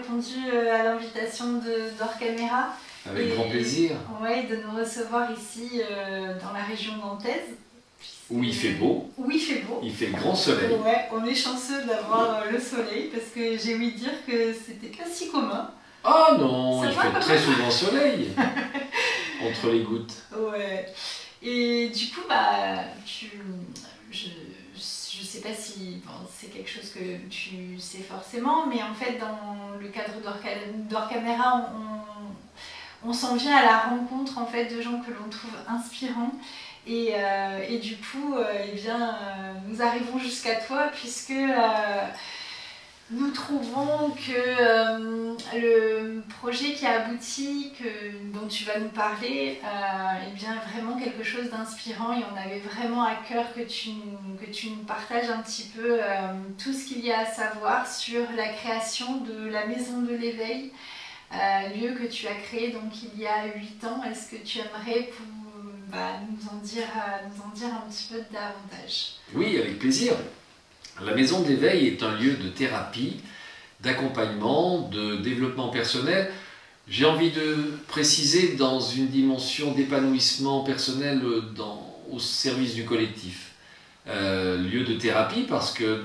répondu à l'invitation d'Orcamera. Avec grand plaisir. Ouais, de nous recevoir ici dans la région nantaise. Où il fait beau. Où il fait beau. Il fait grand soleil. Ouais, on est chanceux d'avoir le soleil parce que j'ai ouï dire que c'était pas si commun. Ah non, Ça il va, fait quand très même. souvent soleil entre les gouttes. Ouais. Et du coup, je sais pas si c'est quelque chose que tu sais forcément, mais en fait, dans le cadre d'Orcamera, on s'en vient à la rencontre en fait de gens que l'on trouve inspirants. Et du coup, nous arrivons jusqu'à toi puisque nous trouvons que le projet qui a abouti, dont tu vas nous parler, est bien vraiment quelque chose d'inspirant et on avait vraiment à cœur que tu nous partages un petit peu tout ce qu'il y a à savoir sur la création de la Maison de l'Éveil, lieu que tu as créé donc il y a 8 ans. Est-ce que tu aimerais nous en dire un petit peu davantage? Oui, avec plaisir. La Maison de l'Éveil est un lieu de thérapie, d'accompagnement, de développement personnel. J'ai envie de préciser dans une dimension d'épanouissement personnel au service du collectif. Lieu de thérapie parce que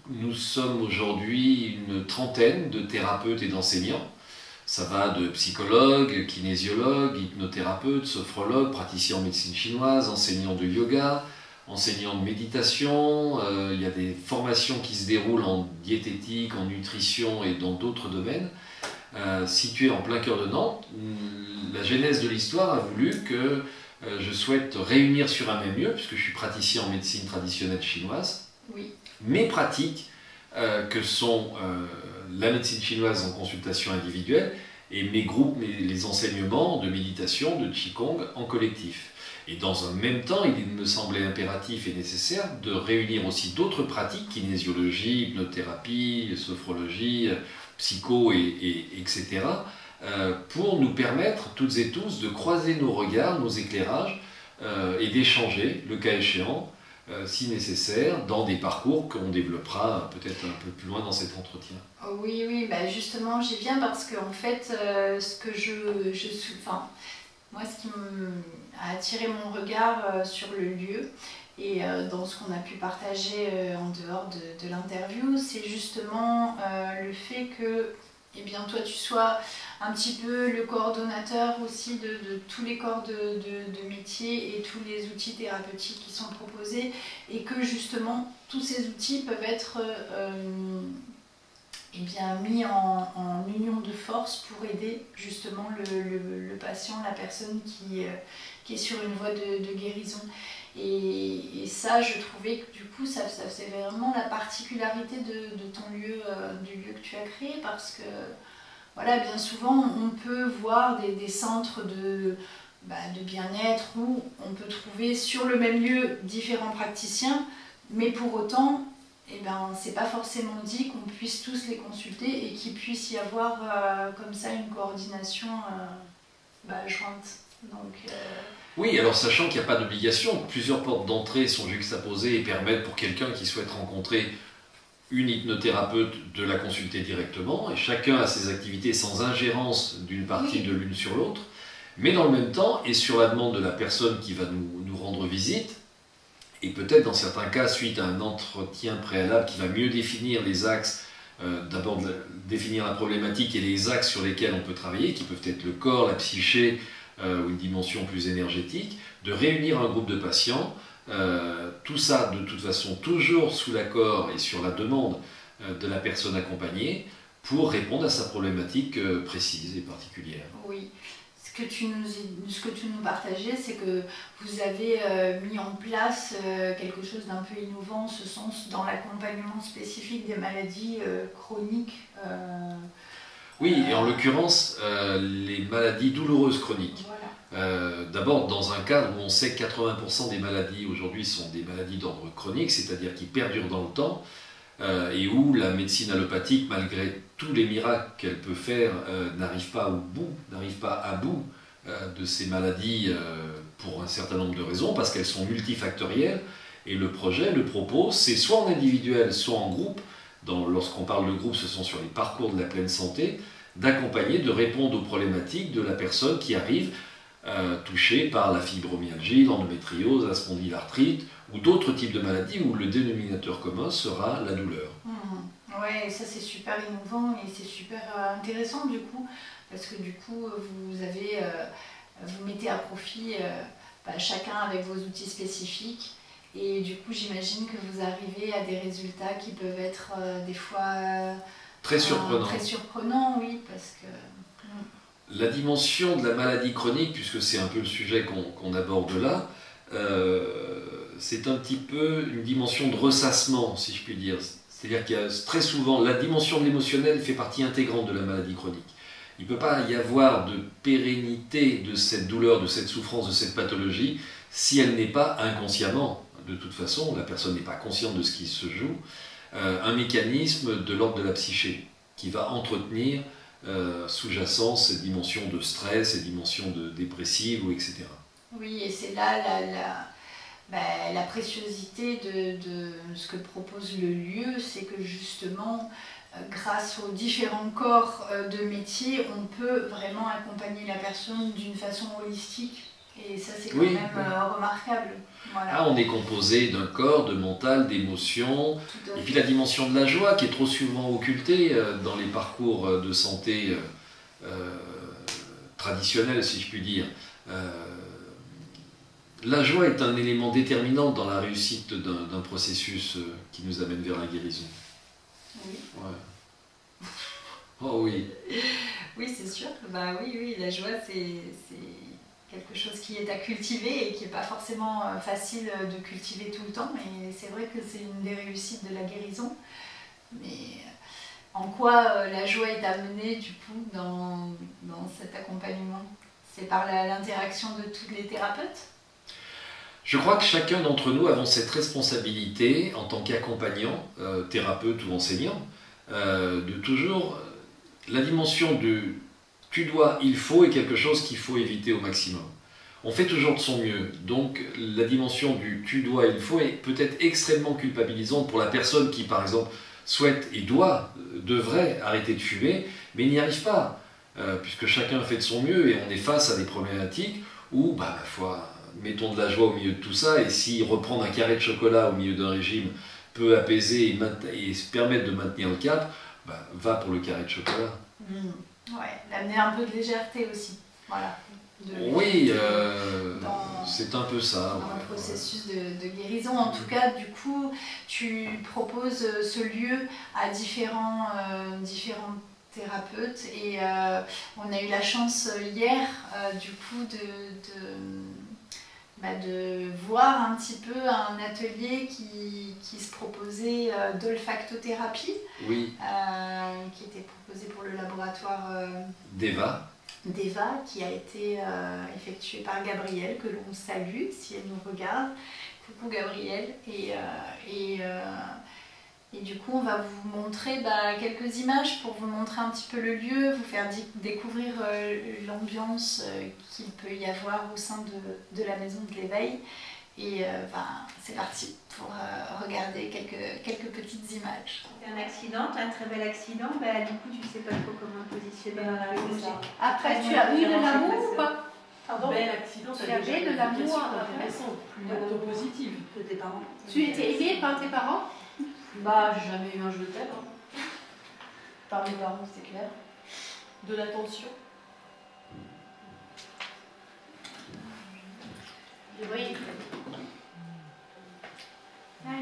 nous sommes aujourd'hui une trentaine de thérapeutes et d'enseignants. Ça va de psychologues, kinésiologues, hypnothérapeutes, sophrologues, praticiens en médecine chinoise, enseignants de yoga, enseignants de méditation. Il y a des formations qui se déroulent en diététique, en nutrition et dans d'autres domaines. Situé en plein cœur de Nantes, la genèse de l'histoire a voulu que je souhaite réunir sur un même lieu, puisque je suis praticien en médecine traditionnelle chinoise, oui. Mes pratiques que sont la médecine chinoise en consultation individuelle et mes groupes, les enseignements de méditation, de Qigong en collectif. Et dans un même temps, il me semblait impératif et nécessaire de réunir aussi d'autres pratiques, kinésiologie, hypnothérapie, sophrologie, psycho, etc., pour nous permettre toutes et tous de croiser nos regards, nos éclairages et d'échanger, le cas échéant, si nécessaire, dans des parcours qu'on développera peut-être un peu plus loin dans cet entretien. Oui, justement, j'y viens parce que en fait, ce que moi, ce qui a attiré mon regard sur le lieu et dans ce qu'on a pu partager en dehors de l'interview, c'est justement le fait que toi, tu sois un petit peu le coordonnateur aussi de tous les corps de métier et tous les outils thérapeutiques qui sont proposés et que justement, tous ces outils peuvent être mis en union de force pour aider justement le patient, la personne qui est sur une voie de guérison. Et ça, je trouvais que du coup, ça c'est vraiment la particularité de ton lieu, du lieu que tu as créé, parce que voilà, bien souvent, on peut voir des centres de bien-être où on peut trouver sur le même lieu différents praticiens, mais pour autant, c'est pas forcément dit qu'on puisse tous les consulter et qu'il puisse y avoir comme ça une coordination jointe. Donc, Oui, alors sachant qu'il n'y a pas d'obligation, plusieurs portes d'entrée sont juxtaposées et permettent pour quelqu'un qui souhaite rencontrer une hypnothérapeute de la consulter directement, et chacun a ses activités sans ingérence d'une partie de l'une sur l'autre, mais dans le même temps, et sur la demande de la personne qui va nous rendre visite, et peut-être dans certains cas suite à un entretien préalable qui va mieux définir les axes, d'abord définir la problématique et les axes sur lesquels on peut travailler, qui peuvent être le corps, la psyché, ou une dimension plus énergétique, de réunir un groupe de patients, tout ça de toute façon toujours sous l'accord et sur la demande de la personne accompagnée pour répondre à sa problématique précise et particulière. Oui. Ce que tu nous partageais, c'est que vous avez mis en place quelque chose d'un peu innovant en ce sens dans l'accompagnement spécifique des maladies chroniques. Oui, et en l'occurrence, les maladies douloureuses chroniques. Voilà. D'abord, dans un cadre où on sait que 80% des maladies aujourd'hui sont des maladies d'ordre chronique, c'est-à-dire qui perdurent dans le temps, et où la médecine allopathique, malgré tous les miracles qu'elle peut faire, n'arrive pas à bout de ces maladies pour un certain nombre de raisons, parce qu'elles sont multifactorielles. Et le projet, le propos, c'est soit en individuel, soit en groupe, lorsqu'on parle de groupe, ce sont sur les parcours de la pleine santé, d'accompagner, de répondre aux problématiques de la personne qui arrive touchée par la fibromyalgie, l'endométriose, la spondylarthrite ou d'autres types de maladies où le dénominateur commun sera la douleur. Ouais, ça c'est super innovant et c'est super intéressant du coup, parce que du coup vous mettez à profit chacun avec vos outils spécifiques et du coup j'imagine que vous arrivez à des résultats qui peuvent être des fois très surprenants. Très surprenants, oui, parce que... La dimension de la maladie chronique, puisque c'est un peu le sujet qu'on aborde là, c'est un petit peu une dimension de ressassement, si je puis dire. C'est-à-dire qu'il y a très souvent, la dimension de l'émotionnel fait partie intégrante de la maladie chronique. Il ne peut pas y avoir de pérennité de cette douleur, de cette souffrance, de cette pathologie, si elle n'est pas inconsciemment. De toute façon, la personne n'est pas consciente de ce qui se joue. Un mécanisme de l'ordre de la psyché qui va entretenir sous-jacent ces dimensions de stress, ces dimensions dépressives, etc. Oui, et c'est là la préciosité de ce que propose le lieu, c'est que justement, grâce aux différents corps de métier, on peut vraiment accompagner la personne d'une façon holistique. Et ça, c'est quand même remarquable. Voilà. Ah, on est composé d'un corps, de mental, d'émotions, et puis la dimension de la joie qui est trop souvent occultée dans les parcours de santé traditionnels, si je puis dire. La joie est un élément déterminant dans la réussite d'un processus qui nous amène vers la guérison. Oui. Ouais. Oh oui. Oui, c'est sûr. Bah oui, la joie, c'est quelque chose qui est à cultiver et qui n'est pas forcément facile de cultiver tout le temps. Mais c'est vrai que c'est une des réussites de la guérison. Mais en quoi la joie est amenée du coup dans cet accompagnement? C'est par l'interaction de tous les thérapeutes? Je crois que chacun d'entre nous avons cette responsabilité en tant qu'accompagnant, thérapeute ou enseignant, de toujours la dimension de tu dois, il faut est quelque chose qu'il faut éviter au maximum. On fait toujours de son mieux, donc la dimension du tu dois, il faut est peut-être extrêmement culpabilisante pour la personne qui par exemple souhaite et devrait arrêter de fumer, mais n'y arrive pas, puisque chacun fait de son mieux et on est face à des problématiques où, ma foi, mettons de la joie au milieu de tout ça, et si reprendre un carré de chocolat au milieu d'un régime peut apaiser et se permettre de maintenir le cap, va pour le carré de chocolat. Ouais, d'amener un peu de légèreté aussi. Voilà. Oui, c'est un peu ça. Dans le processus de guérison. En tout cas, du coup, tu proposes ce lieu à différents thérapeutes et on a eu la chance hier du coup de voir un petit peu un atelier qui se proposait d'olfactothérapie, oui. Qui était proposé pour le laboratoire d'Eva, qui a été effectué par Gabrielle, que l'on salue si elle nous regarde. Coucou Gabrielle. Et du coup, on va vous montrer quelques images pour vous montrer un petit peu le lieu, vous faire découvrir l'ambiance qu'il peut y avoir au sein de la maison de l'éveil. Et c'est parti pour regarder quelques petites images. C'est un accident, un très bel accident, du coup tu ne sais pas trop comment te positionner dans la logique. Après, tu as eu de l'amour ou pas? Pardon? Bel accident, tu avais de l'amour intéressant, plutôt positive. De tes parents. Tu étais aimée par tes parents? J'ai jamais eu un je t'aime. Par mes parents, c'est clair. De l'attention. Oui.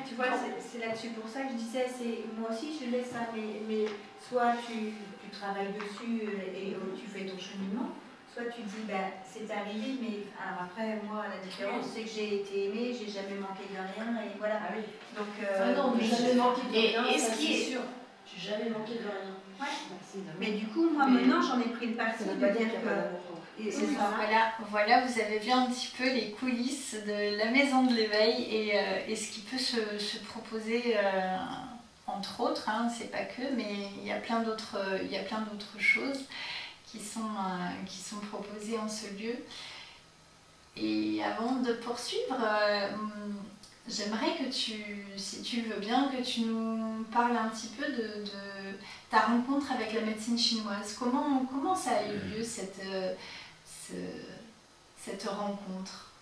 Tu vois, c'est là-dessus pour ça que je disais, moi aussi je laisse ça, mais soit tu travailles dessus et tu fais ton cheminement, soit tu dis c'est arrivé, mais alors après moi la différence c'est que j'ai été aimée, j'ai jamais manqué de rien et voilà. Ah oui. Donc non, mais jamais manqué de rien, et ça ce qui c'est est sûr. J'ai jamais manqué de rien. Ouais. Mais du coup moi maintenant j'en ai pris le parti de dire que c'est ça. Voilà, vous avez vu un petit peu les coulisses de la maison de l'éveil et ce qui peut se proposer, entre autres, c'est pas que, mais il y a plein d'autres choses qui sont proposées en ce lieu. Et avant de poursuivre, j'aimerais que si tu le veux bien, que tu nous parles un petit peu de ta rencontre avec la médecine chinoise. Comment ça a eu lieu cette rencontre?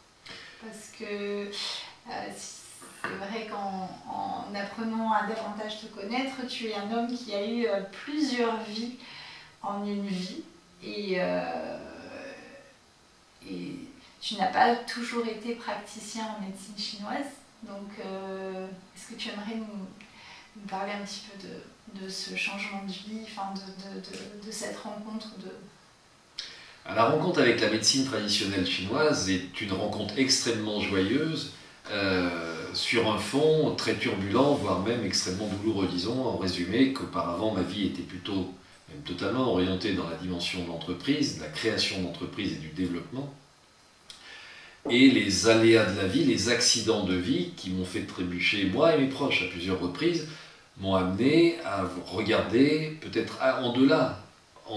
Parce que c'est vrai qu'en apprenant à davantage te connaître, tu es un homme qui a eu plusieurs vies en une vie. Et tu n'as pas toujours été praticien en médecine chinoise. Donc, est-ce que tu aimerais nous parler un petit peu de ce changement de vie, enfin de cette rencontre La rencontre avec la médecine traditionnelle chinoise est une rencontre extrêmement joyeuse, sur un fond très turbulent, voire même extrêmement douloureux. Disons en résumé qu'auparavant ma vie était plutôt, même totalement orientée dans la dimension de l'entreprise, de la création d'entreprise et du développement. Et les aléas de la vie, les accidents de vie qui m'ont fait trébucher, moi et mes proches, à plusieurs reprises, m'ont amené à regarder peut-être en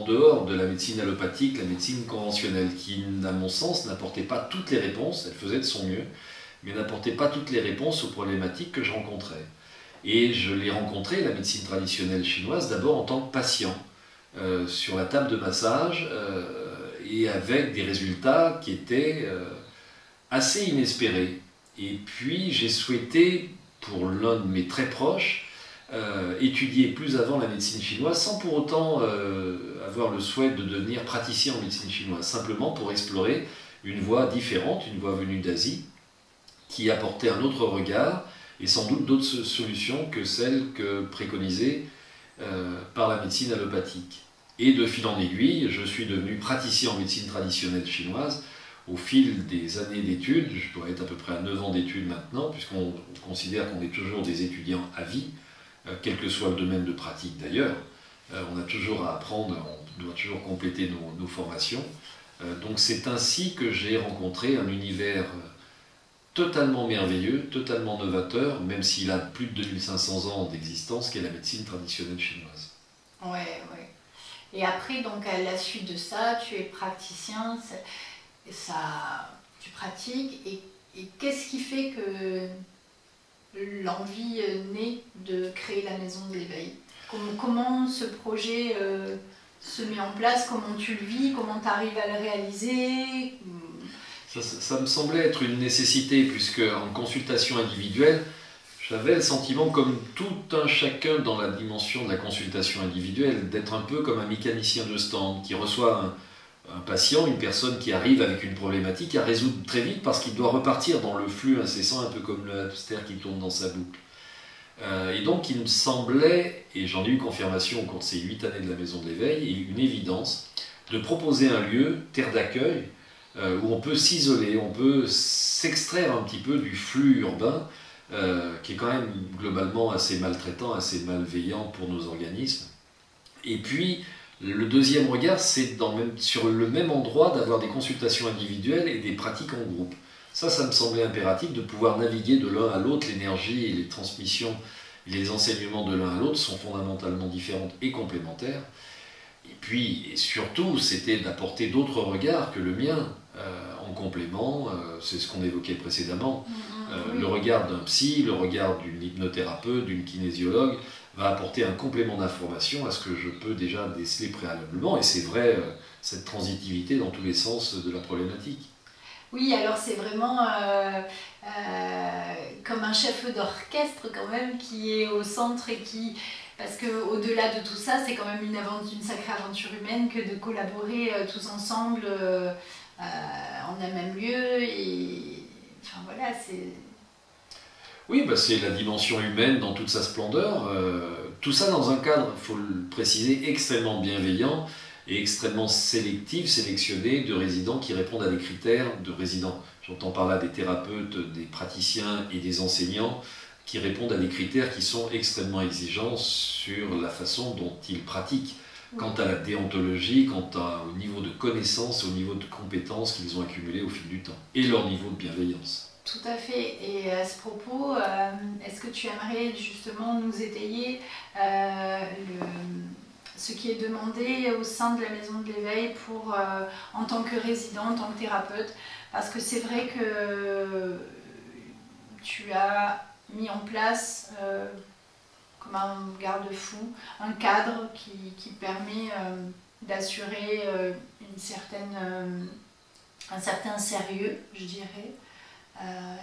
dehors de la médecine allopathique, la médecine conventionnelle, qui, à mon sens, n'apportait pas toutes les réponses, elle faisait de son mieux, mais n'apportait pas toutes les réponses aux problématiques que je rencontrais. Et je l'ai rencontré, la médecine traditionnelle chinoise, d'abord en tant que patient, sur la table de massage, et avec des résultats qui étaient assez inespérés. Et puis j'ai souhaité, pour l'un de mes très proches, étudier plus avant la médecine chinoise, sans pour autant avoir le souhait de devenir praticien en médecine chinoise, simplement pour explorer une voie différente, une voie venue d'Asie, qui apportait un autre regard, et sans doute d'autres solutions que celles que préconisées par la médecine allopathique. Et de fil en aiguille, je suis devenu praticien en médecine traditionnelle chinoise au fil des années d'études. Je dois être à peu près à 9 ans d'études maintenant, puisqu'on considère qu'on est toujours des étudiants à vie, quel que soit le domaine de pratique d'ailleurs. On a toujours à apprendre, on doit toujours compléter nos formations. Donc c'est ainsi que j'ai rencontré un univers totalement merveilleux, totalement novateur, même s'il a plus de 2500 ans d'existence, qu'est la médecine traditionnelle chinoise. Ouais. Et après, donc à la suite de ça, tu es praticien, tu pratiques, et qu'est-ce qui fait que l'envie naît de créer la maison de l'éveil? Comment ce projet se met en place? Comment tu le vis? Comment tu arrives à le réaliser? Ça me semblait être une nécessité, puisque en consultation individuelle, j'avais le sentiment, comme tout un chacun dans la dimension de la consultation individuelle, d'être un peu comme un mécanicien de stand qui reçoit un patient, une personne qui arrive avec une problématique à résoudre très vite parce qu'il doit repartir dans le flux incessant, un peu comme le hamster qui tourne dans sa boucle. Et donc il me semblait, et j'en ai eu confirmation au cours de ces 8 années de la Maison de l'Éveil, et une évidence, de proposer un lieu, terre d'accueil, où on peut s'isoler, on peut s'extraire un petit peu du flux urbain, qui est quand même globalement assez maltraitant, assez malveillant pour nos organismes. Et puis, le deuxième regard, c'est sur le même endroit d'avoir des consultations individuelles et des pratiques en groupe. Ça me semblait impératif de pouvoir naviguer de l'un à l'autre. L'énergie et les transmissions et les enseignements de l'un à l'autre sont fondamentalement différentes et complémentaires. Et puis, et surtout, c'était d'apporter d'autres regards que le mien en complément. C'est ce qu'on évoquait précédemment. Le regard d'un psy, le regard d'une hypnothérapeute, d'une kinésiologue va apporter un complément d'information à ce que je peux déjà déceler préalablement. Et c'est vrai, cette transitivité dans tous les sens de la problématique. Oui, alors c'est vraiment comme un chef d'orchestre quand même qui est au centre et qui... Parce qu'au-delà de tout ça, c'est quand même une sacrée aventure humaine que de collaborer tous ensemble en un même lieu. Et enfin voilà, c'est... Oui, c'est la dimension humaine dans toute sa splendeur. Tout ça dans un cadre, il faut le préciser, extrêmement bienveillant et extrêmement sélectif, sélectionné de résidents qui répondent à des critères de résidents. J'entends par là des thérapeutes, des praticiens et des enseignants qui répondent à des critères qui sont extrêmement exigeants sur la façon dont ils pratiquent, quant à la déontologie, au niveau de connaissance, au niveau de compétences qu'ils ont accumulées au fil du temps, et leur niveau de bienveillance. Tout à fait. Et à ce propos, est-ce que tu aimerais justement nous étayer ce qui est demandé au sein de la Maison de l'Éveil en tant que résident, en tant que thérapeute? Parce que c'est vrai que tu as mis en place comme un garde-fou, un cadre qui permet d'assurer un certain sérieux, je dirais.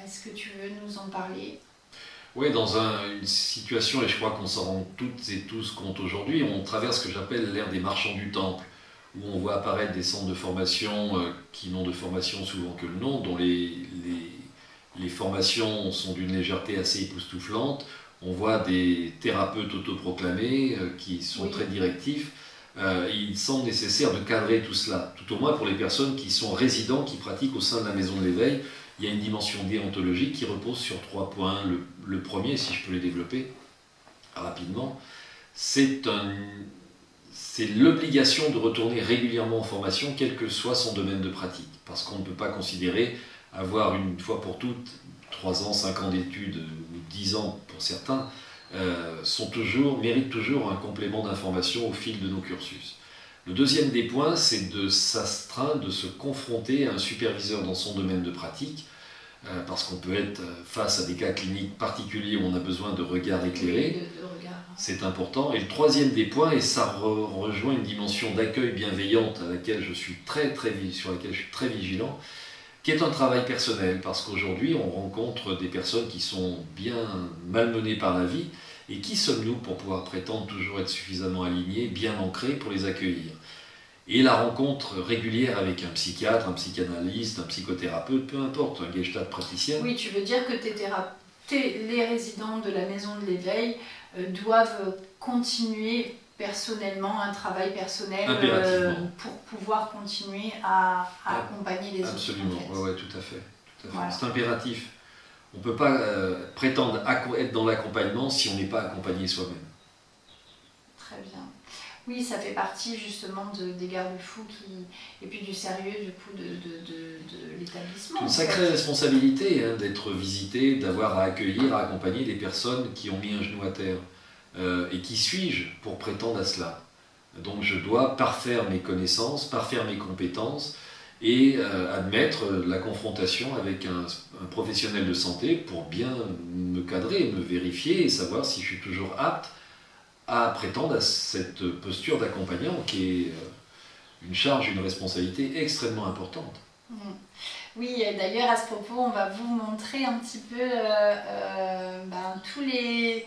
Est-ce que tu veux nous en parler ? Oui, dans une situation, et je crois qu'on s'en rend toutes et tous compte aujourd'hui, on traverse ce que j'appelle l'ère des marchands du temple, où on voit apparaître des centres de formation qui n'ont de formation souvent que le nom, dont les formations sont d'une légèreté assez époustouflante. On voit des thérapeutes autoproclamés qui sont très directifs. Il semble nécessaire de cadrer tout cela, tout au moins pour les personnes qui sont résidents, qui pratiquent au sein de la maison de l'éveil. Il y a une dimension déontologique qui repose sur 3 points. Le premier, si je peux les développer rapidement, c'est l'obligation de retourner régulièrement en formation, quel que soit son domaine de pratique. Parce qu'on ne peut pas considérer avoir une fois pour toutes 3 ans, 5 ans d'études, ou 10 ans pour certains, méritent toujours un complément d'information au fil de nos cursus. Le deuxième des points, c'est de s'astreindre, de se confronter à un superviseur dans son domaine de pratique, parce qu'on peut être face à des cas cliniques particuliers où on a besoin de regards éclairés. C'est important. Et le troisième des points, et ça rejoint une dimension d'accueil bienveillante sur laquelle je suis très vigilant, qui est un travail personnel, parce qu'aujourd'hui on rencontre des personnes qui sont bien malmenées par la vie, et qui sommes-nous pour pouvoir prétendre toujours être suffisamment alignés, bien ancrés pour les accueillir. Et la rencontre régulière avec un psychiatre, un psychanalyste, un psychothérapeute, peu importe, un gestalt praticien. Oui, tu veux dire que les résidents de la maison de l'éveil doivent continuer personnellement un travail personnel pour pouvoir continuer à accompagner les autres. Absolument, en fait. ouais, tout à fait. Voilà. C'est impératif. On ne peut pas prétendre être dans l'accompagnement si on n'est pas accompagné soi-même. Très bien. Oui, ça fait partie justement des garde-fous et puis du sérieux du coup de l'établissement. C'est une sacrée responsabilité d'être visité, d'avoir à accueillir, à accompagner des personnes qui ont mis un genou à terre. Et qui suis-je pour prétendre à cela ? Donc je dois parfaire mes connaissances, parfaire mes compétences et admettre la confrontation avec un professionnel de santé pour bien me cadrer, me vérifier et savoir si je suis toujours apte à prétendre à cette posture d'accompagnant qui est une charge, une responsabilité extrêmement importante. Oui, d'ailleurs à ce propos, on va vous montrer un petit peu tous les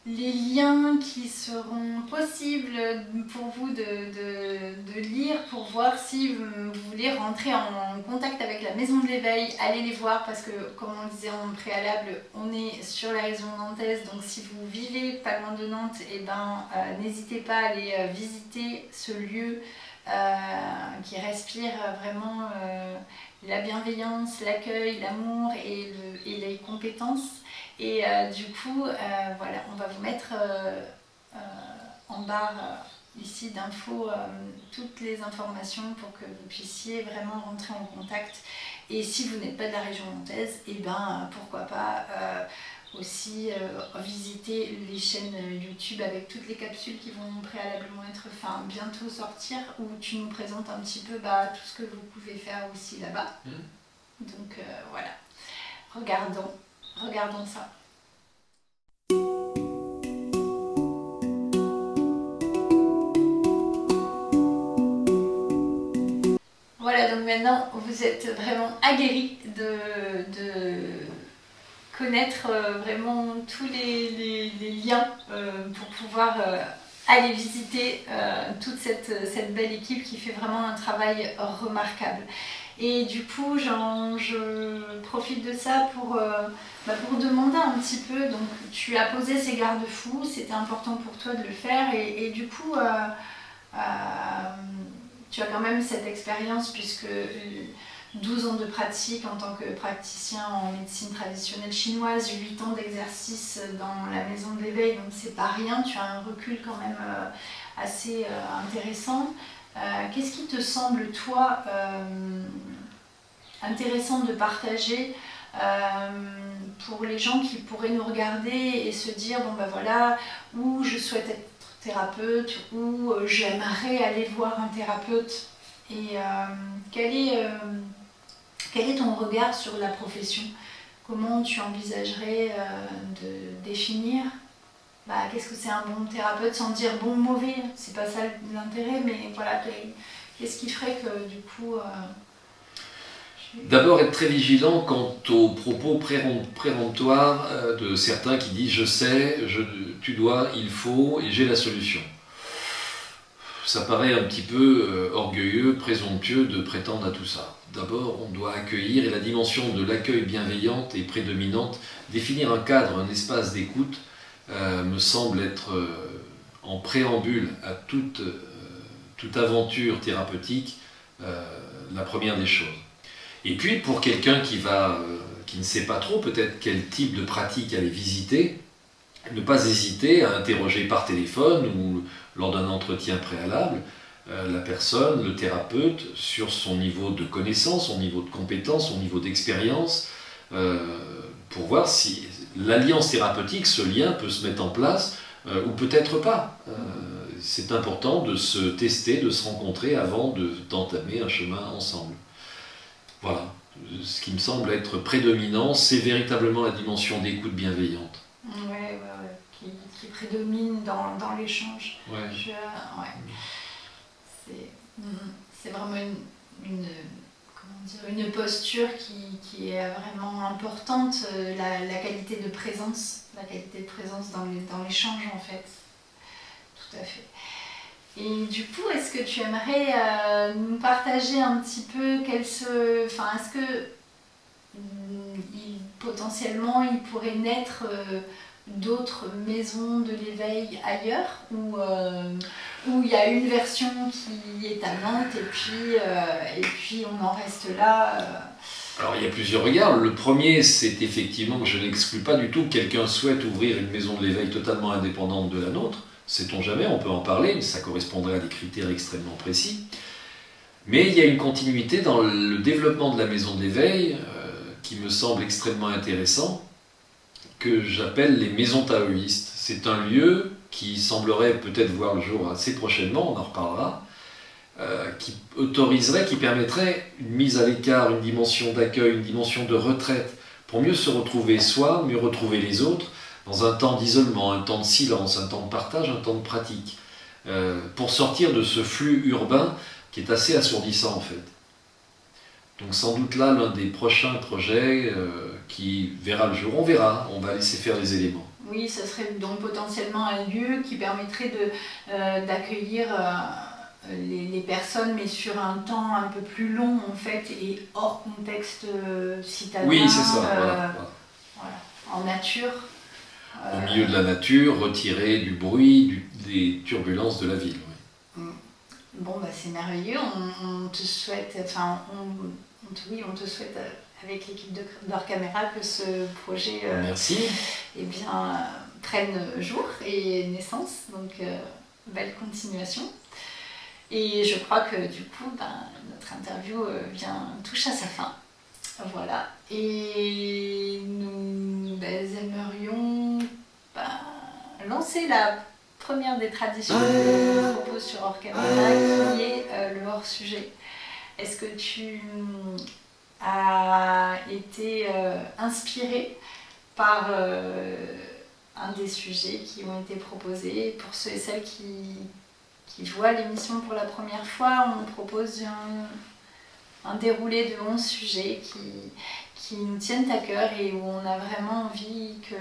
liens qui seront possibles pour vous de lire pour voir si vous voulez rentrer en contact avec la Maison de l'Éveil. Allez les voir parce que, comme on le disait en préalable, on est sur la région nantaise. Donc si vous vivez pas loin de Nantes, n'hésitez pas à aller visiter ce lieu qui respire vraiment la bienveillance, l'accueil, l'amour et les compétences. Et du coup, voilà, on va vous mettre en barre ici d'infos toutes les informations pour que vous puissiez vraiment rentrer en contact. Et si vous n'êtes pas de la région nantaise, pourquoi pas aussi visiter les chaînes YouTube avec toutes les capsules qui vont préalablement être bientôt sortir, où tu nous présentes un petit peu tout ce que vous pouvez faire aussi là-bas. Donc voilà, regardons ça. Voilà, donc maintenant vous êtes vraiment aguerris de connaître vraiment tous les liens pour pouvoir aller visiter toute cette belle équipe qui fait vraiment un travail remarquable. Et du coup, je profite de ça pour demander un petit peu. Donc, tu as posé ces garde-fous, c'était important pour toi de le faire. Et du coup, tu as quand même cette expérience, puisque 12 ans de pratique en tant que praticien en médecine traditionnelle chinoise, 8 ans d'exercice dans la maison de l'éveil, donc c'est pas rien. Tu as un recul quand même assez intéressant. Qu'est-ce qui te semble, toi, intéressant de partager pour les gens qui pourraient nous regarder et se dire, voilà, où je souhaite être thérapeute, ou j'aimerais aller voir un thérapeute, et quel est ton regard sur la profession ? comment tu envisagerais de définir qu'est-ce que c'est un bon thérapeute sans dire bon ou mauvais, c'est pas ça l'intérêt, mais voilà, qu'est-ce qui ferait que du coup... D'abord, être très vigilant quant aux propos péremptoires de certains qui disent « je sais, tu dois, il faut et j'ai la solution ». Ça paraît un petit peu orgueilleux, présomptueux de prétendre à tout ça. D'abord, on doit accueillir, et la dimension de l'accueil bienveillante et prédominante, définir un cadre, un espace d'écoute, me semble être en préambule à toute aventure thérapeutique la première des choses. Et puis, pour quelqu'un qui ne sait pas trop peut-être quel type de pratique aller visiter, ne pas hésiter à interroger par téléphone ou lors d'un entretien préalable la personne, le thérapeute, sur son niveau de connaissance, son niveau de compétence, son niveau d'expérience, pour voir si l'alliance thérapeutique, ce lien peut se mettre en place ou peut-être pas. C'est important de se tester, de se rencontrer avant d'entamer un chemin ensemble. Voilà, ce qui me semble être prédominant, c'est véritablement la dimension d'écoute bienveillante. Ouais, qui prédomine dans l'échange. Ouais. C'est vraiment une posture qui est vraiment importante, la qualité de présence dans l'échange en fait. Tout à fait. Et du coup, est-ce que tu aimerais nous partager un petit peu est-ce que potentiellement il pourrait naître d'autres maisons de l'éveil ailleurs où il y a une version qui est à Nantes et puis on en reste là Alors il y a plusieurs regards. Le premier, c'est effectivement que je n'exclus pas du tout que quelqu'un souhaite ouvrir une maison de l'éveil totalement indépendante de la nôtre. Sait-on jamais, on peut en parler, mais ça correspondrait à des critères extrêmement précis. Mais il y a une continuité dans le développement de la maison de l'éveil qui me semble extrêmement intéressant, que j'appelle les maisons taoïstes. C'est un lieu qui semblerait peut-être voir le jour assez prochainement, on en reparlera, qui autoriserait, qui permettrait une mise à l'écart, une dimension d'accueil, une dimension de retraite, pour mieux se retrouver soi, mieux retrouver les autres, dans un temps d'isolement, un temps de silence, un temps de partage, un temps de pratique, pour sortir de ce flux urbain qui est assez assourdissant en fait. Donc sans doute là, l'un des prochains projets qui verra le jour, on va laisser faire les éléments. Oui, ce serait donc potentiellement un lieu qui permettrait d'accueillir les personnes, mais sur un temps un peu plus long en fait, et hors contexte citadin. Oui, c'est ça, voilà. En nature. Au milieu de la nature, retiré du bruit, des turbulences de la ville. Oui. Bon, c'est merveilleux. On te souhaite, on te souhaite avec l'équipe d'Orcaméra que ce projet Merci. prenne jour et naissance. Donc, belle continuation. Et je crois que du coup, notre interview touche à sa fin. Voilà. Et nous aimerions lancer la première des traditions que l'on propose sur Orcaméra, qui est le hors-sujet. Est-ce que tu as été inspiré par un des sujets qui ont été proposés? Pour ceux et celles qui voient l'émission pour la première fois, on propose un déroulé de 11 sujets qui nous tiennent à cœur et où on a vraiment envie que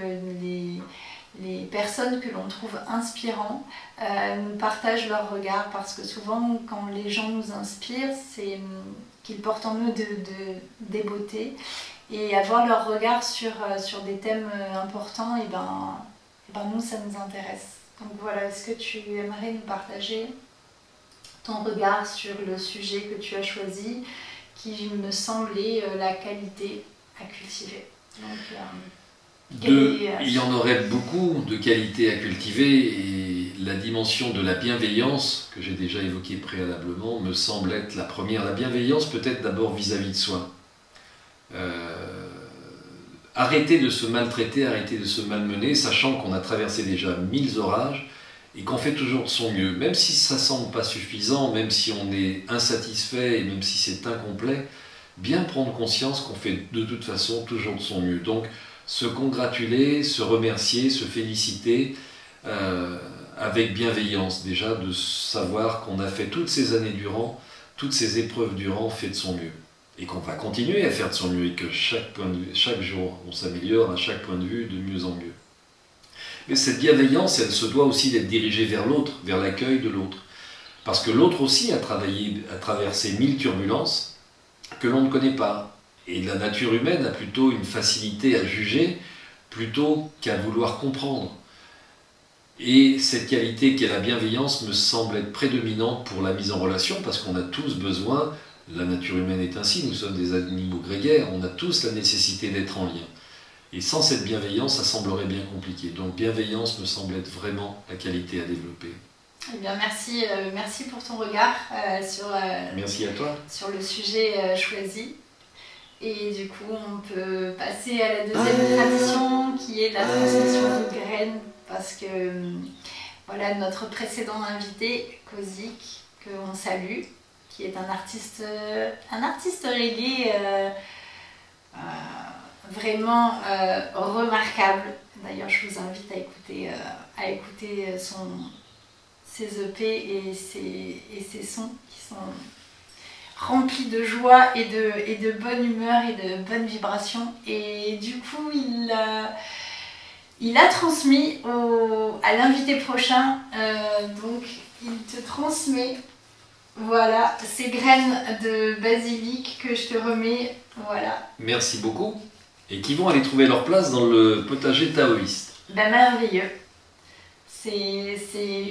les personnes que l'on trouve inspirants nous partagent leur regard, parce que souvent quand les gens nous inspirent, c'est qu'ils portent en eux des beautés, et avoir leur regard sur des thèmes importants, et nous ça nous intéresse. Donc voilà, est-ce que tu aimerais nous partager ton regard sur le sujet que tu as choisi, qui me semblait la qualité à cultiver? Donc, il y en aurait beaucoup de qualités à cultiver, et la dimension de la bienveillance, que j'ai déjà évoquée préalablement, me semble être la première. La bienveillance peut-être d'abord vis-à-vis de soi. Arrêter de se maltraiter, arrêter de se malmener, sachant qu'on a traversé déjà 1000 orages, et qu'on fait toujours de son mieux, même si ça ne semble pas suffisant, même si on est insatisfait, et même si c'est incomplet, bien prendre conscience qu'on fait de toute façon toujours de son mieux. Donc se congratuler, se remercier, se féliciter avec bienveillance déjà, de savoir qu'on a fait toutes ces années durant, toutes ces épreuves durant, fait de son mieux. Et qu'on va continuer à faire de son mieux et que chaque jour on s'améliore à chaque point de vue de mieux en mieux. Mais cette bienveillance, elle se doit aussi d'être dirigée vers l'autre, vers l'accueil de l'autre. Parce que l'autre aussi a traversé 1000 turbulences que l'on ne connaît pas. Et la nature humaine a plutôt une facilité à juger plutôt qu'à vouloir comprendre. Et cette qualité qu'est la bienveillance me semble être prédominante pour la mise en relation parce qu'on a tous besoin, la nature humaine est ainsi, nous sommes des animaux grégaires, on a tous la nécessité d'être en lien. Et sans cette bienveillance, ça semblerait bien compliqué. Donc bienveillance me semble être vraiment la qualité à développer. Eh bien, merci pour ton regard Merci à toi. sur le sujet choisi. Et du coup, on peut passer à la deuxième tradition qui est la transmission de graines. Parce que voilà, notre précédent invité, Kozik, qu'on salue, qui est un artiste reggae vraiment remarquable. D'ailleurs, je vous invite à écouter ses EP et ses sons qui sont remplis de joie et de bonne humeur et de bonnes vibrations. Et du coup, il a transmis à l'invité prochain, donc il te transmet voilà, ces graines de basilic que je te remets. Voilà. Merci beaucoup. Et qui vont aller trouver leur place dans le potager taoïste. Ben, merveilleux. C'est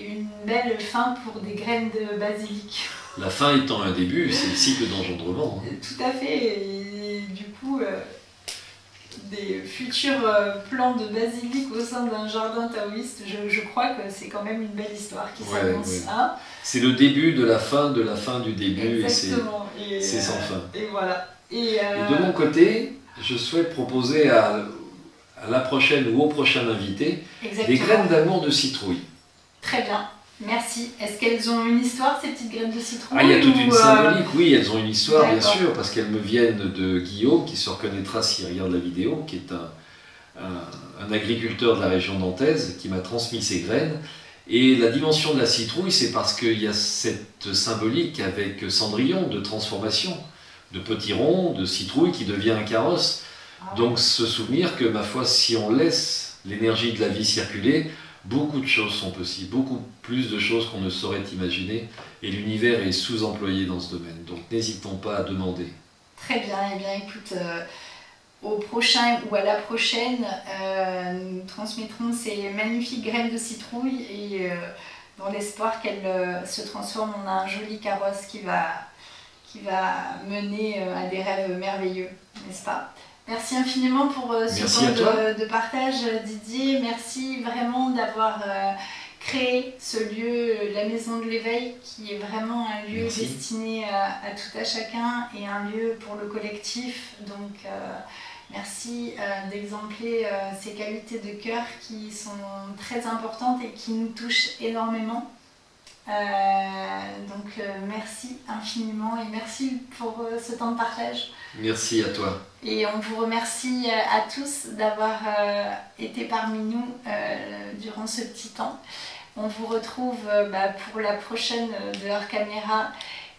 une belle fin pour des graines de basilic. La fin étant un début, c'est le cycle d'engendrement. Tout à fait. Et du coup, des futurs plants de basilic au sein d'un jardin taoïste, je crois que c'est quand même une belle histoire qui s'annonce. Ouais. Hein, c'est le début de la fin du début. exactement. Et c'est sans fin. Et voilà. Et de mon côté, je souhaite proposer à la prochaine ou au prochain invité des graines d'amour de citrouille. Très bien, merci. Est-ce qu'elles ont une histoire, ces petites graines de citrouille? Ah, il y a toute une symbolique, oui, elles ont une histoire, bien D'accord. sûr, parce qu'elles me viennent de Guillaume, qui se reconnaîtra s'il regarde la vidéo, qui est un agriculteur de la région nantaise, qui m'a transmis ces graines. Et la dimension de la citrouille, c'est parce qu'il y a cette symbolique avec Cendrillon de transformation, de petits ronds, de citrouille qui devient un carrosse. Donc se souvenir que, ma foi, si on laisse l'énergie de la vie circuler, beaucoup de choses sont possibles, beaucoup plus de choses qu'on ne saurait imaginer, et l'univers est sous-employé dans ce domaine. Donc n'hésitons pas à demander. Très bien, eh bien écoute, au prochain ou à la prochaine, nous transmettrons ces magnifiques graines de citrouille et dans l'espoir qu'elles se transforment en un joli carrosse qui va mener à des rêves merveilleux, n'est-ce pas? Merci infiniment pour ce temps de partage, Didier. Merci vraiment d'avoir créé ce lieu, la Maison de l'Éveil, qui est vraiment un lieu destiné à tout à chacun et un lieu pour le collectif. Donc merci d'exempler ces qualités de cœur qui sont très importantes et qui nous touchent énormément. Donc merci infiniment et merci pour ce temps de partage. Merci à toi. Et on vous remercie à tous d'avoir été parmi nous durant ce petit temps. On vous retrouve pour la prochaine de Hors Caméra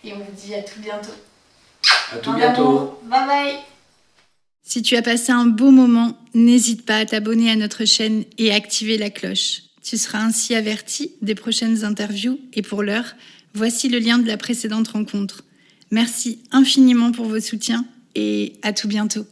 et on vous dit à tout bientôt. À tout bientôt. Bye bye. Si tu as passé un beau moment, n'hésite pas à t'abonner à notre chaîne et activer la cloche. Tu seras ainsi averti des prochaines interviews et pour l'heure, voici le lien de la précédente rencontre. Merci infiniment pour vos soutiens et à tout bientôt.